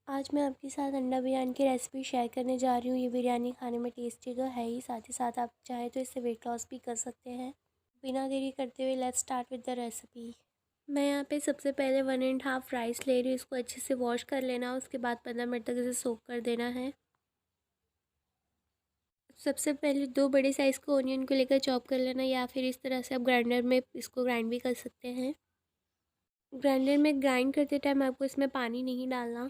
आज मैं आपके साथ अंडा बिरयानी की रेसिपी शेयर करने जा रही हूँ। ये बिरयानी खाने में टेस्टी तो है ही साथ आप चाहें तो इससे वेट लॉस भी कर सकते हैं। बिना देरी करते हुए let's start with the recipe. मैं यहाँ पे सबसे पहले 1.5 राइस ले रही हूँ। इसको अच्छे से वॉश कर लेना, उसके बाद 15 मिनट तक इसे सोक कर देना है। सबसे पहले 2 बड़े साइज़ को ऑनियन को लेकर चॉप कर लेना, या फिर इस तरह से आप ग्राइंडर में इसको ग्राइंड भी कर सकते हैं। ग्राइंडर में ग्राइंड करते टाइम आपको इसमें पानी नहीं डालना।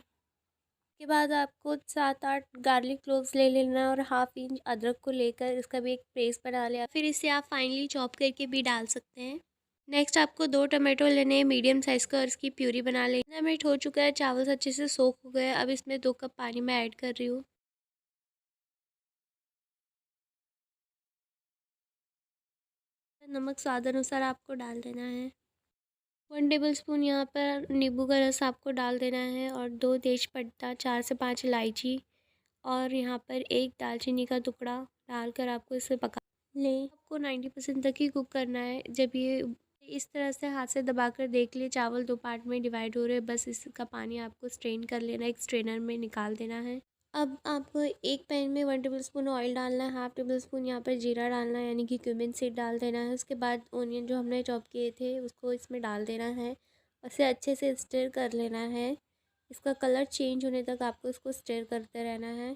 के बाद आपको 7-8 गार्लिक क्लोव्स ले लेना और हाफ इंच अदरक को लेकर इसका भी एक पेस्ट बना लिया। फिर इसे आप फाइनली चॉप करके भी डाल सकते हैं। नेक्स्ट आपको 2 टमाटो लेने हैं मीडियम साइज़ का और इसकी प्यूरी बना लेनी। 15 मिनट हो चुका है, चावल अच्छे से सोख हो गए। अब इसमें 2 कप पानी मैं ऐड कर रही हूँ। नमक स्वाद अनुसार आपको डाल देना है। 1 टेबल स्पून यहाँ पर नींबू का रस आपको डाल देना है और 2 तेज पत्ता, 4 से 5 इलायची और यहाँ पर 1 दालचीनी का टुकड़ा डालकर आपको इसे पका लें। आपको 90% तक ही कुक करना है। जब ये इस तरह से हाथ से दबाकर देख लिए चावल 2 पार्ट में डिवाइड हो रहे हैं, बस इसका पानी आपको स्ट्रेन कर लेना, एक स्ट्रेनर में निकाल देना है। अब आपको एक पैन में 1 टेबल स्पून ऑयल डालना है, हाफ टेबल स्पून यहाँ पर जीरा डालना है, यानी कि क्यूमिन सीड डाल देना है। उसके बाद ओनियन जो हमने चॉप किए थे उसको इसमें डाल देना है, उसे अच्छे से स्टर कर लेना है। इसका कलर चेंज होने तक आपको इसको स्टर करते रहना है।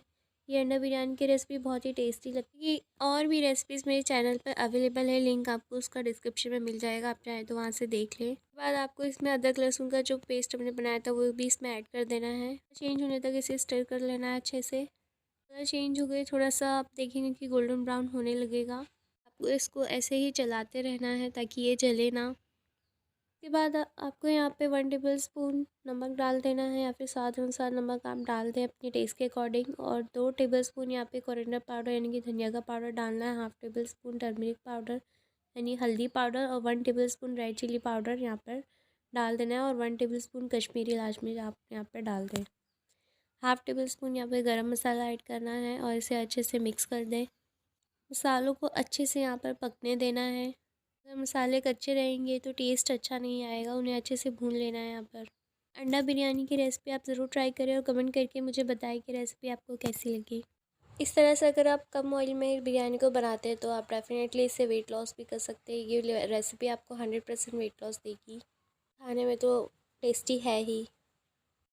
ये अंडा बिरयानी की रेसिपी बहुत ही टेस्टी लगती है। और भी रेसिपीज़ मेरे चैनल पर अवेलेबल है, लिंक आपको उसका डिस्क्रिप्शन में मिल जाएगा, आप चाहें तो वहाँ से देख लें। उसके बाद आपको इसमें अदरक लहसुन का जो पेस्ट हमने बनाया था वो भी इसमें ऐड कर देना है। चेंज होने तक इसे स्टर कर लेना है अच्छे से। कलर चेंज हो गए, थोड़ा सा आप देखेंगे कि गोल्डन ब्राउन होने लगेगा। आपको इसको ऐसे ही चलाते रहना है ताकि ये जले ना। उसके बाद आपको यहाँ पे 1 टेबल स्पून नमक डाल देना है, या फिर स्वाद अनुसार नमक आप डाल दें अपने टेस्ट के अकॉर्डिंग। और 2 टेबल स्पून यहाँ पे कोरिएंडर पाउडर यानी कि धनिया का पाउडर डालना है, half tablespoon turmeric powder यानी हल्दी पाउडर और 1 tablespoon red chilli powder यहाँ पर डाल देना है, और 1 टेबल स्पून कश्मीरी लाल मिर्च आप यहाँ पर डाल दें। हाफ टेबल स्पून यहाँ पर गरम मसाला ऐड करना है और इसे अच्छे से मिक्स कर दें। मसालों को अच्छे से यहाँ पर पकने देना है। अगर मसाले कच्चे रहेंगे तो टेस्ट अच्छा नहीं आएगा, उन्हें अच्छे से भून लेना है। यहाँ पर अंडा बिरयानी की रेसिपी आप ज़रूर ट्राई करें और कमेंट करके मुझे बताएं कि रेसिपी आपको कैसी लगी। इस तरह से अगर आप कम ऑयल में बिरयानी को बनाते हैं तो आप डेफिनेटली इससे वेट लॉस भी कर सकते हैं। ये रेसिपी आपको 100% वेट लॉस देगी। खाने में तो टेस्टी है ही।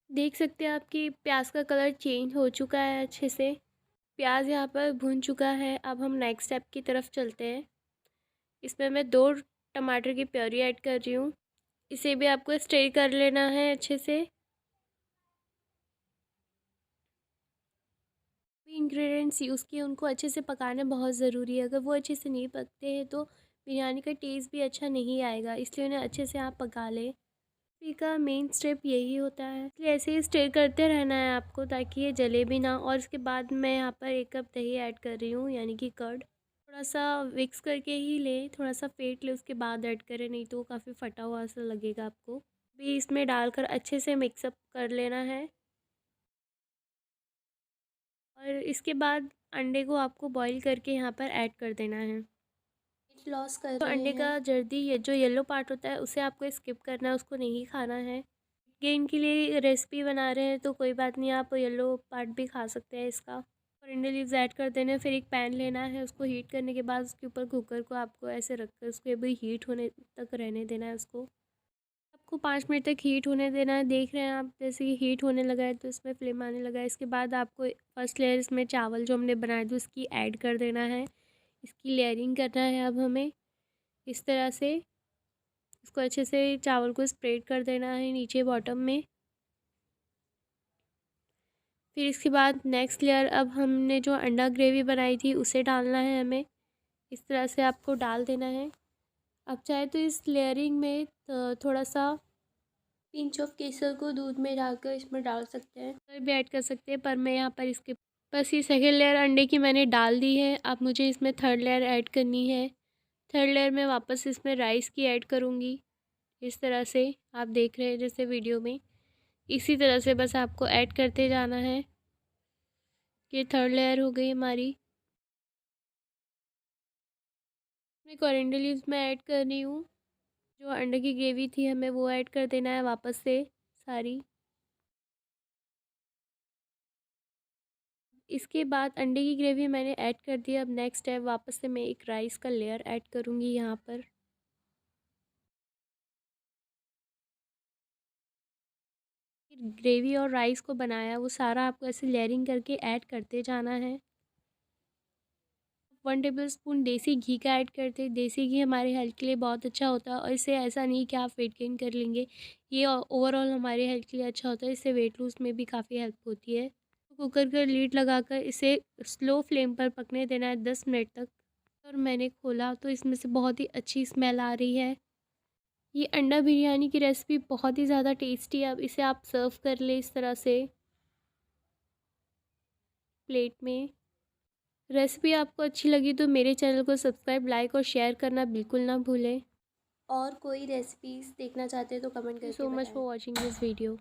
देख सकते हैं आपकी प्याज का कलर चेंज हो चुका है अच्छे से। प्याज यहाँ पर भून चुका है। अब हम नेक्स्ट स्टेप की तरफ चलते हैं। इसमें मैं 2 टमाटर की प्योरी ऐड कर रही हूँ। इसे भी आपको स्टर कर लेना है अच्छे से। इंग्रेडिएंट्स यूज़ किए उनको अच्छे से पकाना बहुत ज़रूरी है। अगर वो अच्छे से नहीं पकते हैं तो बिरयानी का टेस्ट भी अच्छा नहीं आएगा, इसलिए उन्हें अच्छे से आप पका लें। का मेन स्टेप यही होता है, इसलिए ऐसे ही स्टर करते रहना है आपको ताकि ये जले भी ना। और इसके बाद मैं यहाँ पर 1 कप दही ऐड कर रही हूँ, यानी कि कर्ड। थोड़ा सा मिक्स करके ही लें, थोड़ा सा फेंट लें उसके बाद ऐड करें, नहीं तो वो काफ़ी फटा हुआ सा लगेगा आपको। भी इसमें डालकर अच्छे से मिक्सअप कर लेना है। और इसके बाद अंडे को आपको बॉईल करके यहाँ पर ऐड कर देना है। वेट लॉस कर तो अंडे का जल्दी ये जो येलो पार्ट होता है उसे आपको स्किप करना है, उसको नहीं खाना है। गेन के लिए रेसिपी बना रहे हैं तो कोई बात नहीं, आप येलो पार्ट भी खा सकते हैं इसका। कोरिएंडर लीव्स ऐड कर देना है। फिर एक पैन लेना है, उसको हीट करने के बाद उसके ऊपर कुकर को आपको ऐसे रख कर उसको भी हीट होने तक रहने देना है। उसको आपको 5 मिनट तक हीट होने देना है। देख रहे हैं आप, जैसे कि हीट होने लगा है तो इसमें फ्लेम आने लगा है। इसके बाद आपको फर्स्ट लेयर इसमें चावल जो हमने बनाए थे उसकी ऐड कर देना है। इसकी लेयरिंग करना है अब हमें इस तरह से। इसको अच्छे से चावल को स्प्रेड कर देना है नीचे बॉटम में। फिर इसके बाद नेक्स्ट लेयर अब हमने जो अंडा ग्रेवी बनाई थी उसे डालना है हमें। इस तरह से आपको डाल देना है। आप चाहे तो इस लेयरिंग में थोड़ा सा पिंच ऑफ केसर को दूध में डालकर इसमें डाल सकते हैं, कलर भी ऐड कर सकते हैं, पर मैं यहाँ पर इसके बस ये सेकेंड लेयर अंडे की मैंने डाल दी है। अब मुझे इसमें थर्ड लेयर ऐड करनी है। थर्ड लेयर में वापस इसमें राइस की ऐड करूँगी। इस तरह से आप देख रहे हैं जैसे वीडियो में, इसी तरह से बस आपको ऐड करते जाना है। ये थर्ड लेयर हो गई हमारी। मैं कोरिएंडर लीव्स में ऐड कर रही हूँ। जो अंडे की ग्रेवी थी हमें वो ऐड कर देना है वापस से सारी। इसके बाद अंडे की ग्रेवी मैंने ऐड कर दी। अब नेक्स्ट है वापस से मैं एक राइस का लेयर ऐड करूँगी यहाँ पर। ग्रेवी और राइस को बनाया वो सारा आपको ऐसे लेयरिंग करके ऐड करते जाना है। 1 टेबलस्पून देसी घी का ऐड करते हैं। देसी घी हमारे हेल्थ के लिए बहुत अच्छा होता है और इससे ऐसा नहीं कि आप वेट गेन कर लेंगे। ये ओवरऑल हमारे हेल्थ के लिए अच्छा होता है। इससे वेट लूज़ में भी काफ़ी हेल्प होती है। कुकर का लीड लगाकर इसे स्लो फ्लेम पर पकने देना है 10 मिनट तक। और मैंने खोला तो इसमें से बहुत ही अच्छी स्मेल आ रही है। ये अंडा बिरयानी की रेसिपी बहुत ही ज़्यादा टेस्टी है। अब इसे आप सर्व कर लें इस तरह से प्लेट में। रेसिपी आपको अच्छी लगी तो मेरे चैनल को सब्सक्राइब, लाइक और शेयर करना बिल्कुल ना भूलें। और कोई रेसिपीज़ देखना चाहते हैं तो कमेंट करके बताएं। So much for watching this video.